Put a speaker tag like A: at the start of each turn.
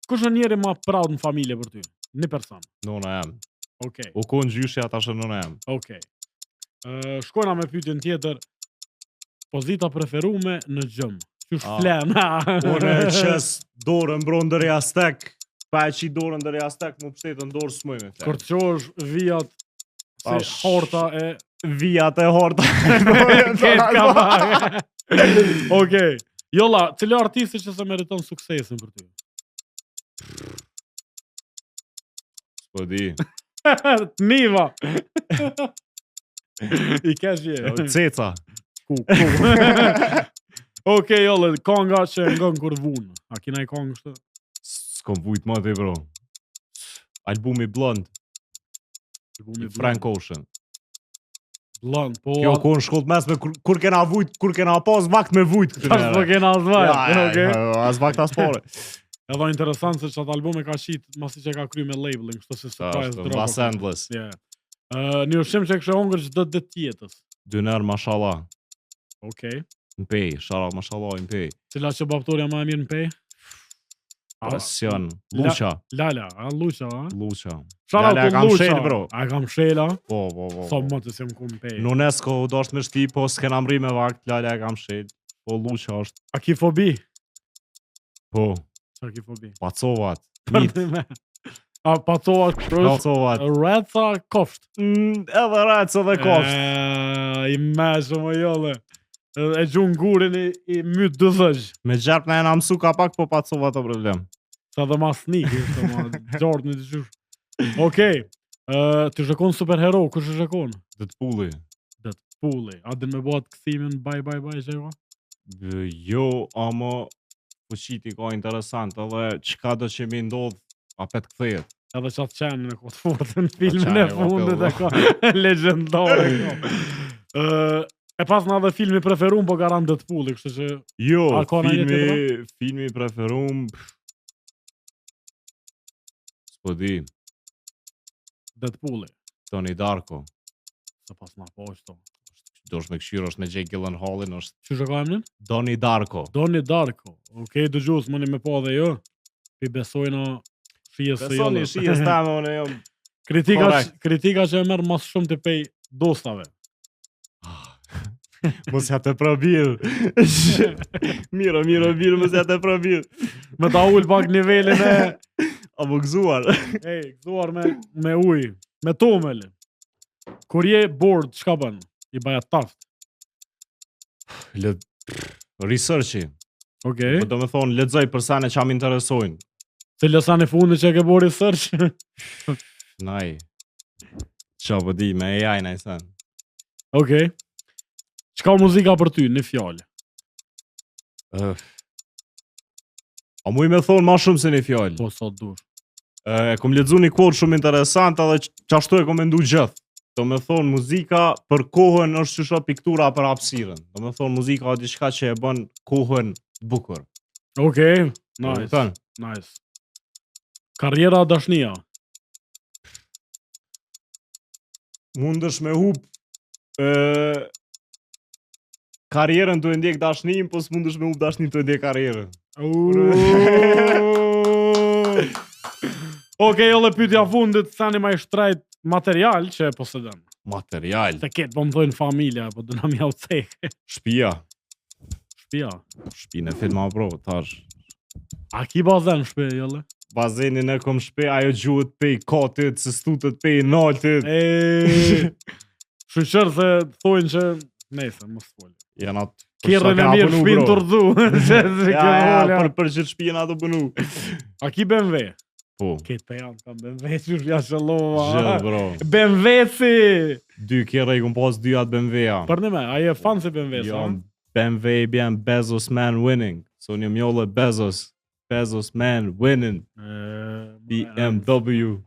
A: Kush është njeri më proud në familje për ty? Një person.
B: Nona jam.
A: Okej.
B: U kon gjyshja tash nona jam.
A: Okej. Shkojna me pyetjen tjetër. Pozita preferume në gjëm. Qysh flen?
B: Unë qes dorën brondër e Aztek. Pa e qi dorën ndër e Aztek më pështetën dorë s'moj me flen.
A: Kërçosh vijat si horta e
B: vijat e horta.
A: Okej. Jolla, cili artisti që se meriton suksesin për ty?
B: S'po di.
A: Niva. I kesh je.
B: Ceca.
A: Okej, jolla, konga që ngon kur vun. A kina i kongë kështë?
B: S'kom vujt më të bro. Albumi Blond. Frank Ocean.
A: Blond, po...
B: Kjo ku në shkollë mesme, kur kena vujt, kur kena pas vakt me vujt këtë
A: nere. Pas po kena as vakt,
B: as vakt as pare.
A: Edhe interesant se që atë albume ka qit, masi që ka kry me labeling, kështu se surprise drop.
B: Los Angeles.
A: Një ushqim që kështë hongër çdo ditë tjetës.
B: Dyner, mashallah.
A: Okej.
B: Në pej, sharat, mashallah, në pej.
A: Cila që baptoria ma e mirë në pej?
B: Presion. Luqa.
A: Lala, Luqa, a?
B: Luqa.
A: Lala,
B: kam shel, bro.
A: A kam shela?
B: Po.
A: Sa më të si më ku në pej.
B: Në UNESCO do është me shti, po s'kena mri me vakt, Lala kam shel. Po Luqa është.
A: A ki fobi?
B: Po.
A: Qa ki fobi?
B: Pacovat.
A: A pacovat
B: Pacovat.
A: Retha kofsht?
B: Edhe retha dhe kofsht.
A: I meshë më jolle. E gjunë gurin i mytë dëzëgj.
B: Me gjerp në e nga mësu ka pak, po pacovat o problem.
A: Sa dhe ma snik, ma gjordë një të gjush. Okej, të shëkon superhero, kush të shëkon?
B: Deadpooli.
A: Deadpooli. A din me bëhat këthimin bye që e ka?
B: Jo, ama po qiti ka interesant, edhe qka do që mi ndodh, apet këthejet.
A: Edhe qatë qenë në këtë fortë në filmin e fundit e ka legendare. E pas në edhe filmi preferum, po garant Deadpooli, kështë që...
B: Jo, filmi preferum... S'po di.
A: Deadpooli.
B: Donnie Darko.
A: Se pas në poshto.
B: Do është me këshyrë, është me Jake Gyllenhaalin, është...
A: Që shë ka emnin?
B: Donnie Darko.
A: Donnie Darko. Okej, dëgjus, mëni me po dhe jo. Pi besojna shijes se jo.
B: Besoni shijes tame, unë jo...
A: Kritika që e merë mas shumë të pej dostave.
B: Mos ja të probir. Miro, mos ja të probir.
A: Me ta ull pak nivelin e...
B: A më gëzuar.
A: Gëzuar me uj. Me tomel. Kur je bored, qka bën? I baja taft.
B: Researchi.
A: Okej.
B: Po do me thonë, lexoj për sane që am interesojnë.
A: Se lësane fundi që ke bo research?
B: Naj. Qa po di, me AI na i sen.
A: Okej. Qka muzika për ty, një fjallë?
B: A mu i me thonë ma shumë se një fjallë?
A: Po, sa dur.
B: E kom ledzu një quote shumë interesant, edhe qashtu e kom mendu gjithë. Do me thonë, muzika për kohën është qësha piktura për hapsiren. Do me thonë, muzika o diçka që e bën kohën bukur.
A: Okej, nice. Karriera dashnia?
B: Mundësh me hup karierën të ndjek dashnin, po s'mundesh me hup dashnin të ndjek karierën.
A: Okej, jolle pyetja fundit, thani ma i shtrajt material që e posedon.
B: Material?
A: Se ketë, po më thojnë familja, po dëna mja u cekë.
B: Shpia.
A: Shpia
B: në film a bro, tash.
A: A ki bazen shpe, jolle?
B: Bazenin e kom shpe, ajo gjuhet pej katit, se stutët pej naltit.
A: Shqyqër se thojnë që... Nese, më s'folë.
B: Janat...
A: Kjerën e mirë shpinë të rëdhu.
B: Për që shpinë ato bënu.
A: A ki BMW?
B: Po.
A: Ketë pe janë, kam BMW, që shpja shëllova.
B: Gjë, bro.
A: BMW-ci!
B: 2 kjerë i kom pas 2 atë BMW-a.
A: Për në me, a je fan se BMW-sa?
B: Jo, BMW i bjen Bezos man winning. So një mjolle Bezos man winning. BMW.